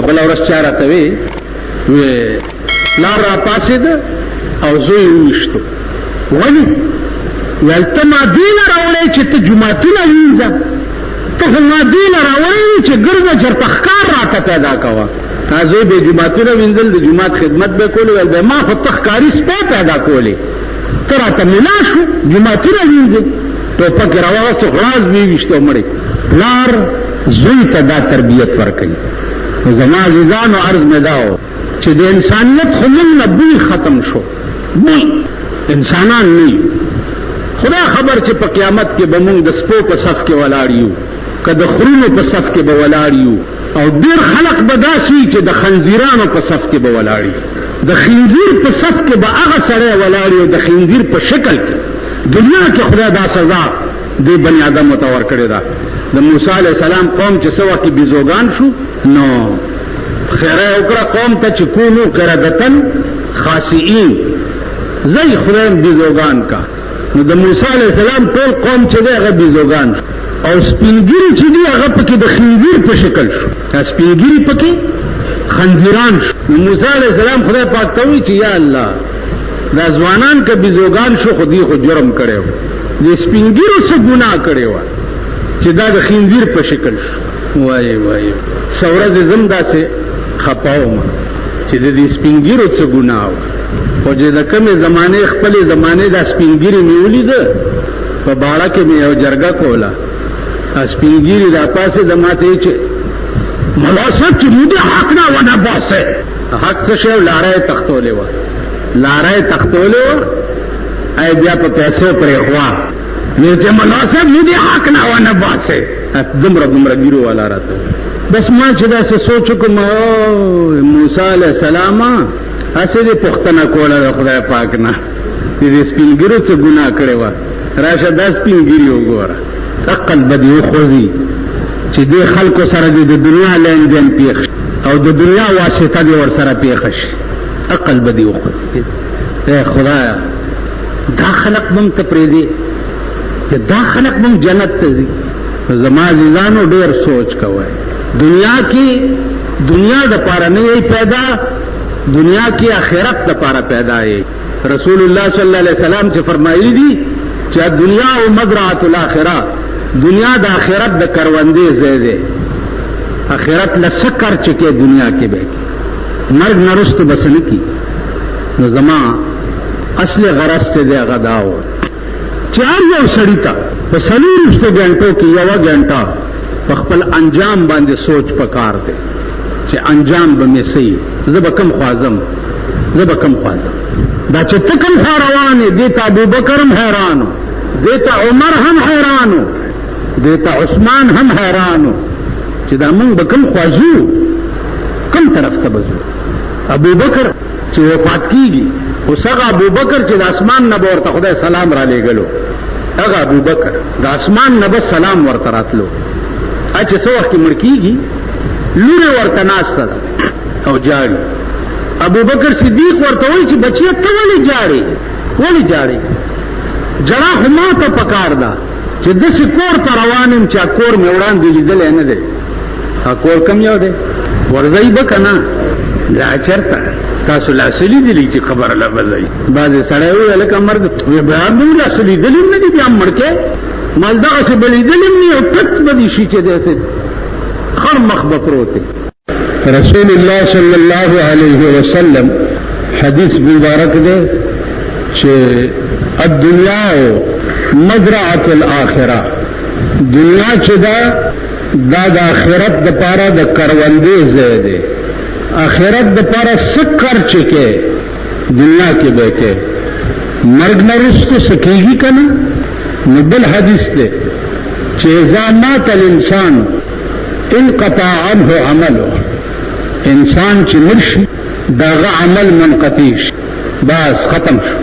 بل ورځ چا راته وی پلار را پاسېده او زوی وویشتو ولې ویل ته ما دې نه راوړی چې ته جوماتونه وینځه ته خو ما دې نه راوړی چې ګرځه چېرته ښکار راته پیدا کوه تا زوی به جوماتونه وینځل د جومات خدمت به کولې ویل به ما خو ته ښکاري سپی پیدا کولې ته راته ملا شو جوماتونه وینځې ټوپک یې راواغوستو غړاز ویویشتو مړې پلار زوی ته دا تربیت ورکوي زما عزیزانو عرض مې دا و چې د انسانیت خو موږ نه بوی ختم شو بوی انسانان نه یو خدا خبر چې په قیامت کې به موږ د سپو په صف کې ولاړ یو که د خرونو په صف کې به ولاړ یو او ډېر خلق به داسې چې د خنزیرانو په صف کې به ولاړ یو د خنزیر په صف کې به هغه سړی ولاړ یو د خنزیر په شکل کې دنیا کې خدای دا سزا دې بني آدمو ته ورکړې ده د موسی علیه السلام قوم چې څه وخت بیزوګان شو نو خیره وکړه قوم ته چې کونو قردتن خاسئین زی خدایم بیزوګان کا نو د موسی علیه السلام ټول قوم چې دی هغه بیزوګان شو او سپینګیری چې دی هغه پکې د خنزیر په شکل شو سپینګیری پکې خنزیران شو نو موسی علیه السلام خدای پاک ته وایي چې یا الله دا ځوانان که بیزوګان شو خو دی خو جرم کړی و د سپینګیرو څه ګناه کړی وه چې دا د خنزیر په شکل شو وایي وایي څه ورځې زم داسې خپه وم چې د دې سپینګیرو څه ګناه وه خو چې د کمې زمانې خپلې زمانې دا سپینګیري مې ولیده په باړه کې مې یو جرګه کوله سپینګیري را پاسې د ماته چې ملا صاحب چې موږ حق نه ونه باسه حق څه شی لاره یې تختولې وه لاره یې تختولې وه ای بیا په پیسو پرې خوا نو چې ملا صاحب موږ حق نه ونه باسه دومره ګیرو والا راته بس ما چې داسې سوچ وکړم موسی علیه السلام هسې دې پوښتنه کوله د خدای پاک نه چې دې سپینګیرو څه ګناه کړې وه راشه دا سپینګیري وګوره عقل به دې وخوځي چې دې خلکو سره دې د دنیا لین دین پېښ او د دنیا واسطه دې ورسره پېښه شي عقل به دې وخوځي ای خدایه دا خلق مونږ ته پرېږدي دا خلق مونږ جنت ته ځي زما عزیزانو ډېر سوچ کوئ دنیا کې دنیا د پاره نه یې پیدا دنیا کې آخرت د پاره پیدا یې رسول الله صلی الله علیه وسلم چې فرمایلی دي چې دنیا او مزرعه الاخره دنیا د آخرت د کروندې ځای دی آخرت لسکر چکه دنیا کې به مرګ نرست بس نه کی نو زما اصل غرض ته دی غداو چې هر یو سړی ته په سلوشته غنټو کې یو غنټه په خپل انجام باندې سوچ پکار دی چې انجام به مې صحیح زه به کم خوازم دا چې ته کم خوا روانې دیتا ابوبکر هم حیرانو دیتا عمر هم حیرانو دیتا عثمان هم حیرانو چې دا موږ به کم خوازو کم طرف ته بزو ابوبکر چې وفات کیږي اوس هغه ابوبکر چې د اسمان نه به ورته خدای سلام را لېږلو هغه ابوبکر د اسمان نه به سلام ورته راتلو چې څه وخت کې مړ کېږي لورې ورته ناسته ده او جاړي ابوبکر صدیق ورته وایي چې بچیه ته ولې جاړې جړه خو ما ته پکار ده چې داسې کور ته روان یم چې کور مې وړاندې لیدلی نه دی کور کم یو دی ورځئ به که نه لا چېرته تاسو لاسه لیدلي چې خبره له به ځئ بعضې سړی وویل لکه مرګ بیا به لاسه لیدلي هم نه دي بیا مړ کې مال دغسې به لیدلي هم نه یو ټک به دي شي چې داسې خړ مخ به پروت دی رسول الله صلی الله علیه وسلم حدیث مبارک دی چې الدنیا مزرعة الاخره دنیا چې دا د آخرت د پاره د کروندې ځای دی آخرت د پاره سکر چکه دنیا کې به کې مرګ نه وروسته سکیږي که نه نو بل حدیث دی چې اذا مات الانسان انقطع عنه عمله انسان چې مرشي داغه عمل منقطع شي بس ختم شو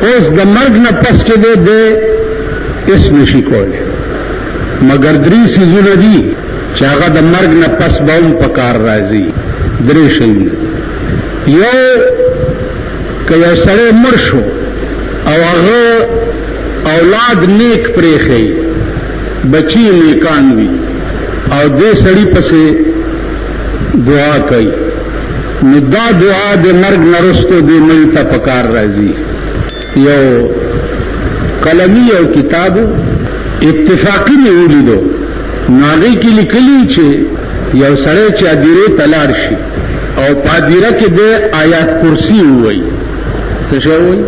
اوس د مرګ نه پس چې دی اس نشي کولی مگر درې څیزونه دي چې هغه د مرګ نه پس به هم په کار راځي درې شیونه یو که یو سړی مړ شو او هغه اولاد نیک پرېښی بچی نیکان وي او دې سړي پسې دعا کوي نو دا دعا د مرګ نرستو دی مړی ته پکار راځي یو قلمی او کتاب اتفاقی نه ولیدو ناغي کې لیکلی چې یو سره چې ادیره تلار شي او پادیره کې د آیات کرسی وایي څه شی وایي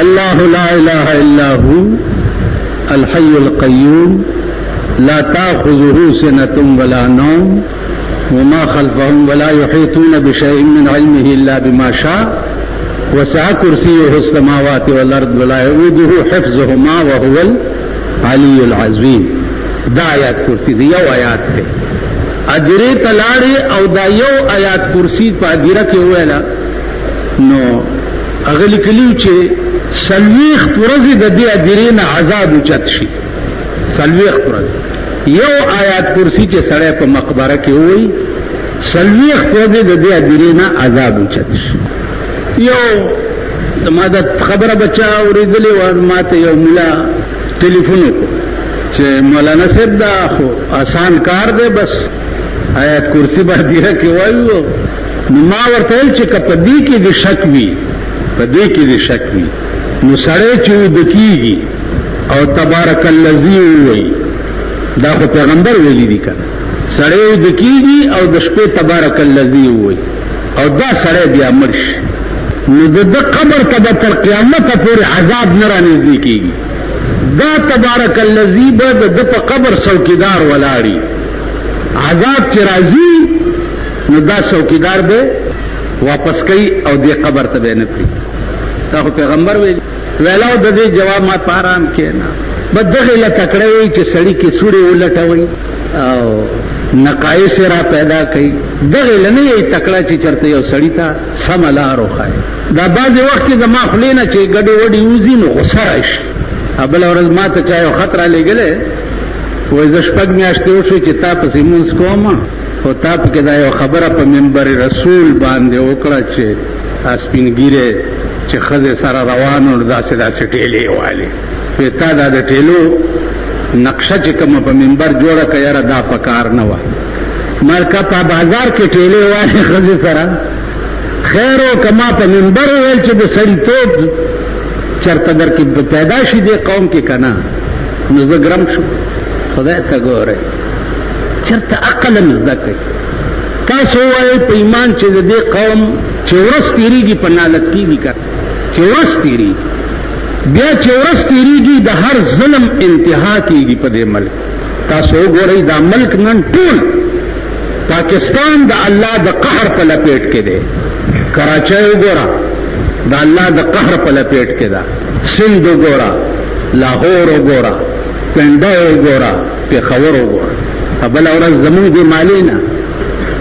الله لا اله الا هو الحي القيوم لا تأخذه سنة ولا نوم وما خلفهم ولا يحيطون بشيء من علمه إلا بما شاء وسع كرسيه السماوات والأرض ولا يؤوده حفظهما وهو العلي العظيم دا آیات کرسی دی یو آیات ہے ادیره تلاړي او دا یو آیات کرسی په ادیره کې ویلا نو اغلی کلیو چې سلویخ ورځې د دې ادیره نه عذاب اوچت شي سلویخ ورځې یو آیات کرسی چې سړی په مقبره کې وای سلویخ ورځې د دې ادیره نه عذاب اوچت شي یو ما دا خبره بچا اوریدلې و ما ته یو مولا ټلیفون وکړ چې مولانا صاحب دا خو آسان کار دی بس آیات کرسی باندې کې وایو نو ما ورته ویل چې کپدی کې د شک وی پدې کې د شک وی نو سړی چې د کیږي او تبارک الذی وی دا خو پیغمبر ویلی دی کنه سړی د کیږي او د شپې تبارک الذی وی او دا سړی بیا مرش نو د قبر ته تر قیامت پورې عذاب نه رانږدې کیږي دا تبارک الذی به د په قبر څوکیدار ولاړی عذاب چې راځي نو دا څوکیدار به واپس کوي او دې قبر ته به نه پری دا خو پیغمبر ویلاو د دې جواب ما پارام کېنا بدغه له تکړه وي چې سړی کې سوري ولټوي او نقایص را پیدا کوي دغه لنه یې تکړه چې چرته یو سړی ته سم لار وخای دا بعض وخت د ما خلینا چې ګډي وډي وزي نو غوسه راشي ابل ورځ ما ته چا یو خطر لګلې وای د شپږ میاشتې وشو چې تا پسې مونږ کوم او تا په کې دا یو خبره په منبر رسول باندې وکړه چې اسپینګیره چې خزه سره روانو داسې داسې ټیلې واله په تا دا د ټیلو نقشه چې کوم په منبر جوړه کړه دا پکار نه و مالکا په بازار کې ټیلې واله خزه سره خیر او کما په منبر ویل چې د سړی توپ چرته در کې پیدا شي د قوم کې کنا نو زه ګرم شو خدای ته ګوره چرته عقل مزده کوي تاسو وایي په ایمان چې د دې قوم چې ورس تیریږي په نالت کېږي که چې ورس تیریږي بیا چې ورس تیریږي د هر ظلم انتها کېږي په دې ملک تاسو وګورئ دا ملک نن ټول پاکستان د الله د قهر په لپیټ کې دی کراچۍ وګوره د الله د قهر په لپیټ کې ده سند وګوره لاهور وګوره پنډه وګوره پېښور وګوره بله ورځ زمونږ د مالینا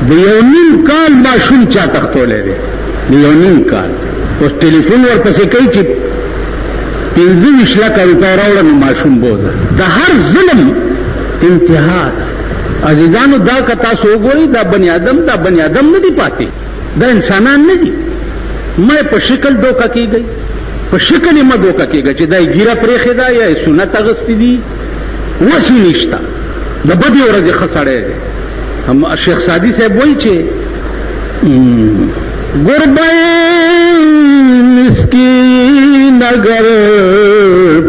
د یو نیم کال ماشوم چا تختولی دی د یو نیم کال اوس ټلیفون ورپسې کوي چې 25 لکه روپۍ راوړه نو ماشوم بوزه د هر ظلم انتها ده عزیزانو دا که تاسو وګورئ دا بني آدم نه دی پاتې دا انسانان نه دي مې په شکل دوکه کېږي په شکل یې مه دوکه کېږي چې دا یې ګیره پرېښې ده یا یې سنت اغوستي دي وسې نشته د بدې ورځې ښه سړی دی شیخ سعدي صاحب وایي چې غربه مسکین اگر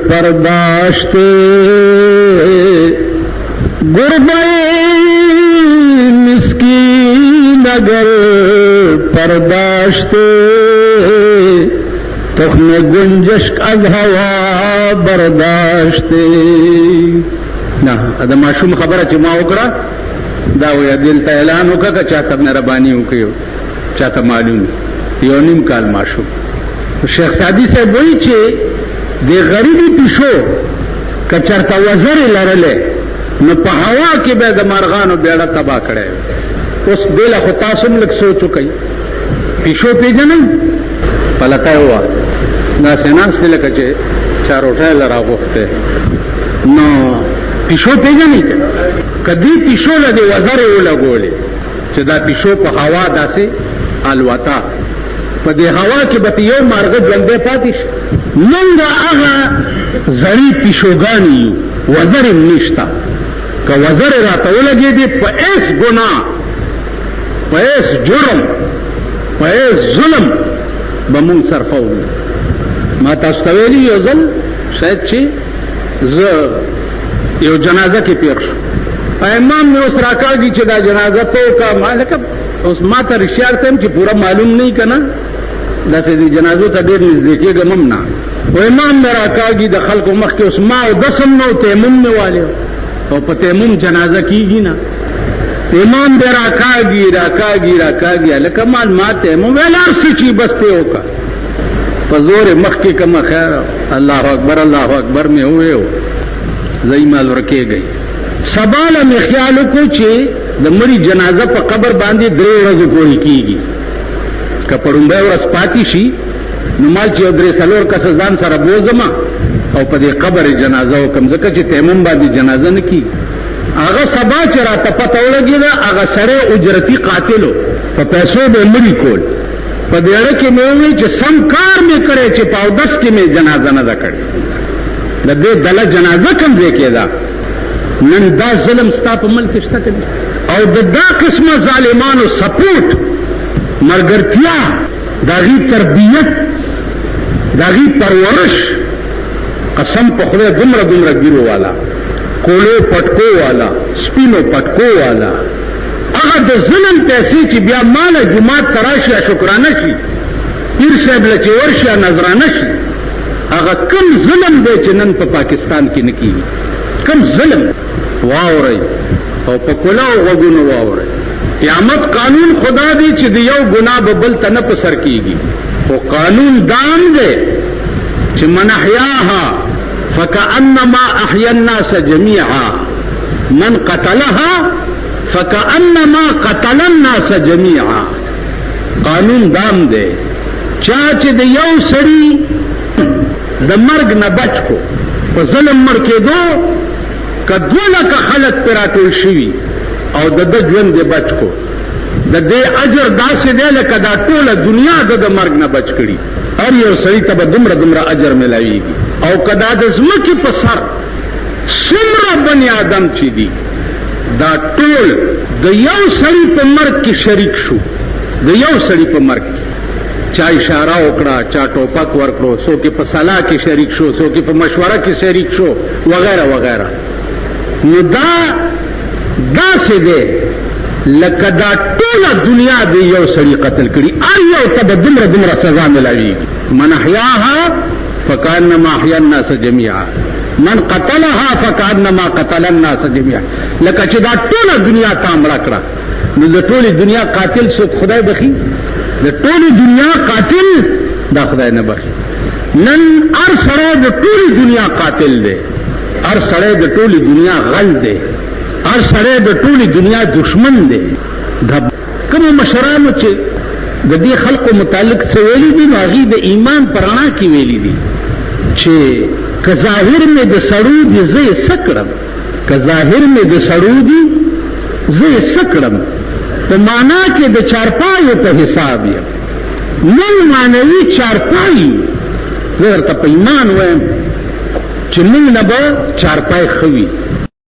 پرداشته غربه مسکین اگر پرداشته تخم گنجش از هوا برداشته نه دا ماشوم خبره چې ما وکړه دا ویا دلته اعلان وکړه چې چاته مهرباني وکړو چاته معلوم یو نیم کال ماشوم شیخ سعدي صاحب وایي چې د غریبي پیشو که چرته وزر لرلې نو په هوا کې به د مرغانو بیړه تباه کړی اوس بېله خو تاسو هم لږ سوچ وکئ پیشو پېژنئ پلکی ووایه داسې ناستې لکه چې چا روټۍ له راغوښتی نو پیشو پیژنئ که دې پیشو له دې وزرې ولګولې چې دا پیشو په هوا داسې الوتا په دې هوا کې به یو مارغه ژوندی پاتې شي موږ هغه زړې پیشوګانې یو وزر یې نشته که وزر راته ولګېدې په هېڅ ګناه پیس جرم پیس ظلم بمون صرفو. ما تاسو ته ویلي یو ځل شاید چې زه یو جنازه کې پیر شو، امام مې اوس راکاږي چې دا جنازه تو کا مالک اوس ما ته رښتیا ته چې پورا معلوم نه کنا داسې دي جنازو ته ډېر نږدې کېږم هم نه. و امام مې راکاږي د خلکو مخ کې اوس ما او دسم نو تیمم مې والو او په تیمم جنازه کېږي نه. امام دې راکاږي لکه مال ما تیمم ویل هر څه چې بس ته وکړه په زور مخ کې کومه خیر الله اکبر مې وویو زئی مال ورکې گئی. سباله مې خیال وکړو چې د مړي جنازه په قبر باندې 3 ورځې پورې کېږي، که په لومړۍ ورځ پاتې شي نو مال چې 3-4 کسه ځان سره بوځم او په دې قبر جنازه وکم، ځکه چې تیمم باندې جنازه نه کېږي. هغه سبا چې راته پته ولګېده هغه سړی اجرتي قاتلو په پیسو به مړي کول. په دې اړه کې مې وویل چې سم کار مې کړی چې په اودس کې مې جنازه نه ده کړې، د دې ډله جنازه کوم ځای کې ده. نن دا ظلم ستا په ملک شته که او د دا قسمه ظالمانو سپورټ ملګرتیا د هغې تربیت د هغې پرورش قسم په خدای دومره ګیرو والا کولو پټکو والا سپینو پټکو والا هغه د ظلم پیسې چې بیا ماله جماعت ته راشي یا شکرانه شي پیر صاحب له چې ورشي یا نظرانه شي، هغه کم ظلم دی چې نن په پاکستان کې نه کېږي. کم ظلم واورئ او په کلاو غوږونو واورئ. قیامت قانون خدا دی چې د یو ګناه به بل ته نه په سر کېږي، خو قانون دام دی چې من احیاها فکأنما احیا الناس جمیعا من قتلها فکأنما قتل الناس جمیعا. قانون دام دی چا چې د یو سړي د مرګ نه بچ کو په ظلم مړ کېدو که 2 لکه خلک پرې راټول شوي او د ده ژوند یې بچ کو، د دې اجر داسې دی لکه دا ټوله دنیا د مرګ نه بچ کړي. هر یو سړي ته به دومره اجر ملاویږي. او که دا د ځمکې په سر څومره بني آدم چې دي دا ټول د یو سړي په مرګ کې شریک شو، د یو سړي په مرګ کې چا اشاره وکړه، چا ټوپک ورکړو، څوک په صلاح کې شریک شو، څوک په مشوره کې شریک شو وغیرہ وغیرہ. نو دا داسې دی لکه دا ټوله دنیا د یو سړي قتل کړي، هر یو ته به دومره سزا ملاویږي. من احیاها فکأنما احیا الناس جمیعا من قتلها فکأنما قتل الناس جمیعا. لکه چې دا ټوله دنیا تا مړه کړه نو د ټولې دنیا قاتل څوک خدای بخي؟ د ټولې دنیا قاتل دا خدای نه بخي. نن هر سړی د ټولې دنیا قاتل دی، هر سړی د ټولې دنیا غل دی، هر سړی د ټولې دنیا دشمن دی. کومو مشرانو چې د دې خلقو متعلق څه ویلي دي نو هغې د ایمان په رڼا کې ویلي دي چې که ظاهر مې د سړو دي زه یې څه کړم، که ظاهر مې د سړو دي زه یې څه کړم، په معنا کې د چارپایو په حساب یم. نن معنوي چارپایي زه درته په ایمان وایم چې موږ نه به چارپای ښه وي.